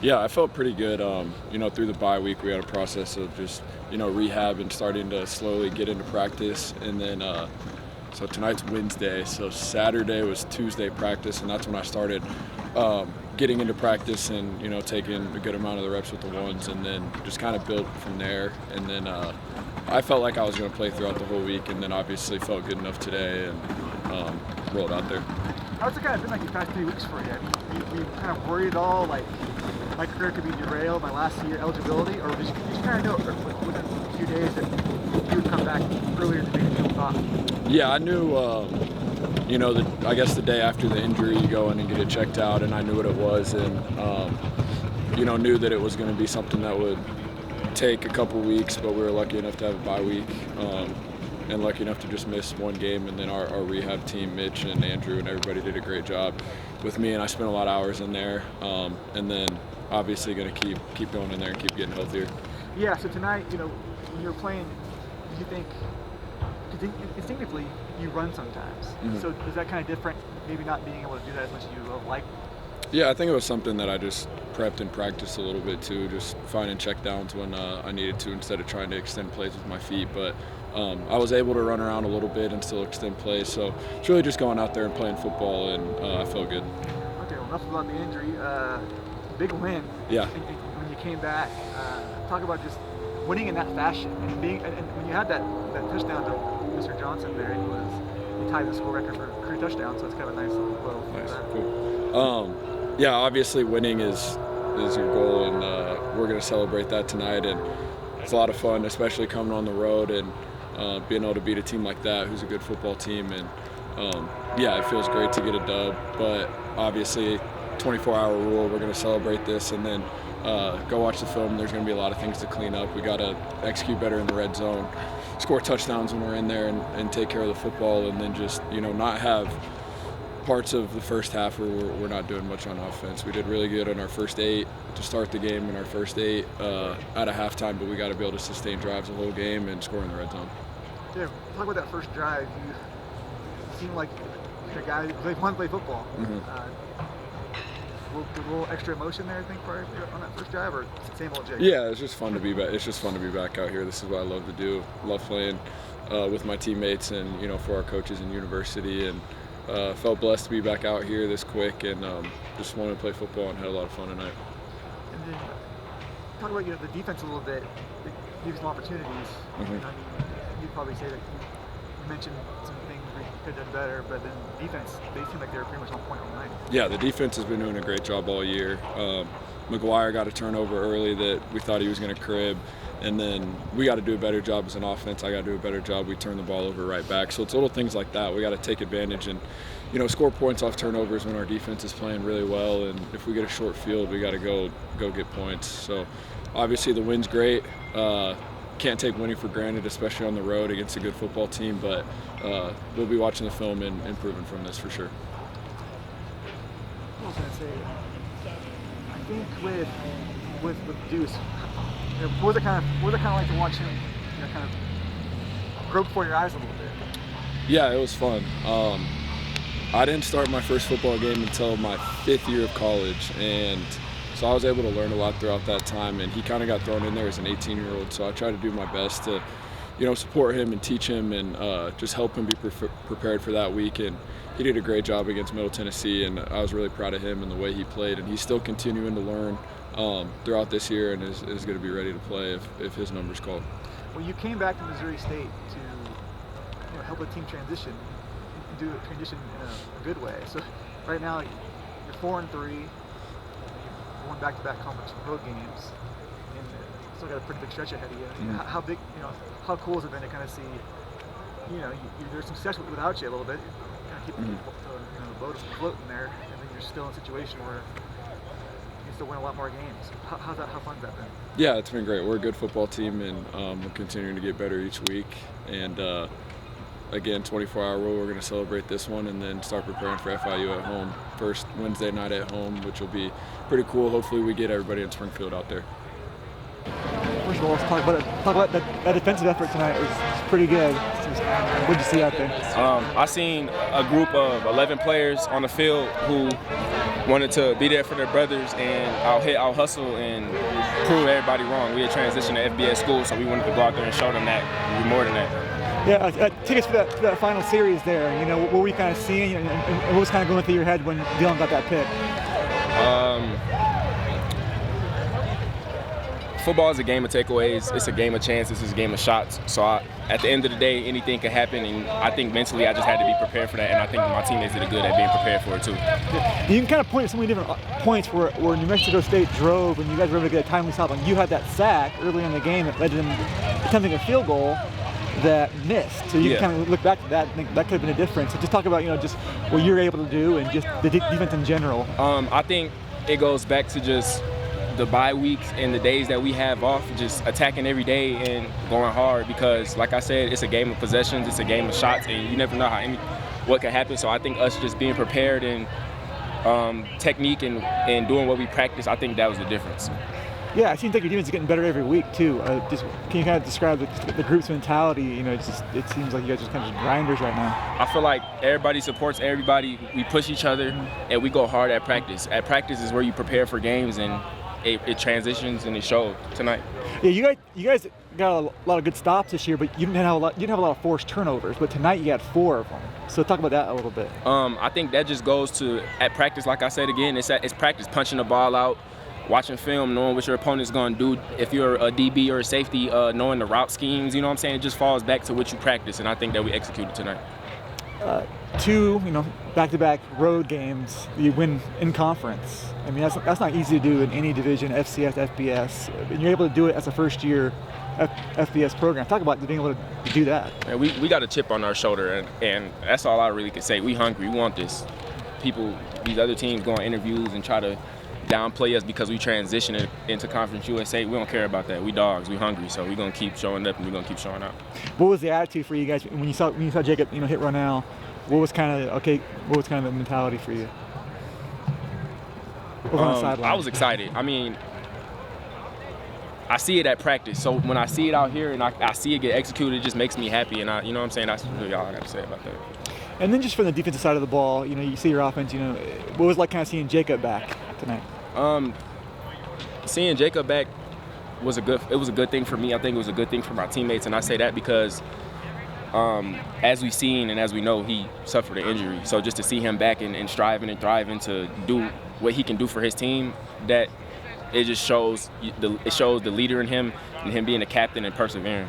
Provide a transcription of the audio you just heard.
Yeah, I felt pretty good. Through the bye week, we had a process of just, rehab and starting to slowly get into practice. And then, so tonight's Wednesday. So Saturday was Tuesday practice, and that's when I started getting into practice and, taking a good amount of the reps with the ones, and then just kind of built from there. And then I felt like I was going to play throughout the whole week, and then obviously felt good enough today and rolled out there. How's it kind of been like these past 3 weeks for you? You kind of worried at all, like my career could be derailed, my last year eligibility, or did you kind of know within a few days that you would come back earlier than maybe you thought? Yeah, I knew, I guess the day after the injury, you go in and get it checked out, and I knew what it was, and, knew that it was going to be something that would take a couple weeks, but we were lucky enough to have a bye week. And lucky enough to just miss one game, and then our rehab team, Mitch and Andrew and everybody did a great job with me, and I spent a lot of hours in there, and then obviously going to keep going in there and keep getting healthier. Yeah, so tonight, when you were playing, did you think, because instinctively you run sometimes, so is that kind of different, maybe not being able to do that as much as you like? Yeah, I think it was something that I just prepped and practiced a little bit too, just finding check downs when I needed to instead of trying to extend plays with my feet, but I was able to run around a little bit and still extend plays, so it's really just going out there and playing football, and I felt good. Okay, well, enough about the injury. Big win. Yeah. When you came back, talk about just winning in that fashion and when you had that touchdown to Mr. Johnson there, he tied the school record for career touchdown, so it's kind of a nice little blow. Nice, cool. Yeah, obviously winning is your goal, and we're going to celebrate that tonight, and it's a lot of fun, especially coming on the road and being able to beat a team like that who's a good football team, and it feels great to get a dub, but obviously 24-hour rule, we're going to celebrate this and then go watch the film. There's going to be a lot of things to clean up. We got to execute better in the red zone, score touchdowns when we're in there, and take care of the football, and then just not have parts of the first half where we're not doing much on offense. We did really good in our first 8 to start the game in our first 8 at a halftime, but we got to be able to sustain drives the whole game and score in the red zone. Yeah, talk about that first drive. You seem like a guy who wanted to play football. A little extra emotion there, I think, probably on that first drive, or same old Jake? Yeah, it's just fun to be back. It's just fun to be back out here. This is what I love to do. Love playing with my teammates and for our coaches in university, and felt blessed to be back out here this quick, and just wanted to play football and had a lot of fun tonight. And then talk about the defense a little bit. It gives some opportunities. You'd probably say that you mentioned some things we could have done better, but then defense, they seem like they were pretty much on point all night. Yeah, the defense has been doing a great job all year. McGuire got a turnover early that we thought he was going to crib, and then we got to do a better job as an offense. I got to do a better job. We turned the ball over right back. So it's little things like that. We got to take advantage and score points off turnovers when our defense is playing really well. And if we get a short field, we got to go get points. So obviously the win's great. Can't take winning for granted, especially on the road against a good football team. But we'll be watching the film and improving from this for sure. I was going to say, I think with Deuce, what was it kind of like to watch him, kind of grow before your eyes a little bit? Yeah, it was fun. I didn't start my first football game until my 5th year of college, and so I was able to learn a lot throughout that time, and he kind of got thrown in there as an 18-year-old, so I tried to do my best to, support him and teach him and just help him be prepared for that week, and he did a great job against Middle Tennessee, and I was really proud of him and the way he played, and he's still continuing to learn throughout this year and is going to be ready to play if his number's called. Well, you came back to Missouri State to help a team transition, and do a transition in a good way. So right now you're 4-3, going back-to-back conference road games, and still got a pretty big stretch ahead of you. How big, how cool has it been to kind of see, there's some success without you a little bit, kind of keeping the boat floating there, and then you're still in a situation where you can still win a lot more games. How fun's that been? Yeah, it's been great. We're a good football team, and we're continuing to get better each week. And again, 24-hour rule, we're going to celebrate this one and then start preparing for FIU at home. First Wednesday night at home, which will be pretty cool. Hopefully we get everybody in Springfield out there. First of all, let's talk about that defensive effort tonight. It was pretty good. What did you see out there? I seen a group of 11 players on the field who wanted to be there for their brothers and out hustle and prove everybody wrong. We had transitioned to FBS school, so we wanted to go out there and show them that we're more than that. Yeah, take us to that final series there. You know, what were you kind of seeing, and what was kind of going through your head when Dylan got that pick? Football is a game of takeaways. It's a game of chances. It's a game of shots. So at the end of the day, anything can happen, and I think mentally I just had to be prepared for that, and I think my teammates did good at being prepared for it too. You can kind of point to so many different points where New Mexico State drove, and you guys were able to get a timely stop, and you had that sack early in the game that led to them attempting a field goal that missed. So you can kind of look back to that and think that could have been a difference. So just talk about, just what you're able to do and just the defense in general. I think it goes back to just the bye weeks and the days that we have off, just attacking every day and going hard, because like I said, it's a game of possessions, it's a game of shots, and you never know what could happen. So I think us just being prepared and technique and doing what we practice, I think that was the difference. Yeah, it seems like your defense is getting better every week too. Just can you kind of describe the group's mentality? It seems like you guys are kind of just grinders right now. I feel like everybody supports everybody. We push each other, and we go hard at practice. At practice is where you prepare for games, and it transitions, and it showed tonight. Yeah, you guys got a lot of good stops this year, but you didn't have a lot of forced turnovers. But tonight you got 4 of them. So talk about that a little bit. I think that just goes to at practice. Like I said again, it's practice, punching the ball out, watching film, knowing what your opponent's going to do. If you're a DB or a safety, knowing the route schemes, you know what I'm saying? It just falls back to what you practice, and I think that we executed tonight. 2, back-to-back road games, you win in conference. I mean, that's not easy to do in any division, FCS, FBS. And you're able to do it as a first-year FBS program. Talk about being able to do that. And we got a chip on our shoulder, and that's all I really could say. We hungry. We want this. These other teams go on interviews and try to downplay us because we transitioned into Conference USA. We don't care about that. We dogs. We hungry. So we're gonna keep showing up, and we're gonna keep showing out. What was the attitude for you guys when you saw Jacob hit Ronell? What was kind of the mentality for you? On the sideline? I was excited. I mean, I see it at practice. So when I see it out here and I see it get executed, it just makes me happy. And you know what I'm saying? That's really all I got to say about that. And then just from the defensive side of the ball, you see your offense. What was it like kind of seeing Jacob back tonight? Seeing Jacob back was a good thing for me. I think it was a good thing for my teammates, and I say that because as we've seen and as we know, he suffered an injury. So just to see him back and striving and thriving to do what he can do for his team, that it just shows the leader in him and him being a captain and persevering.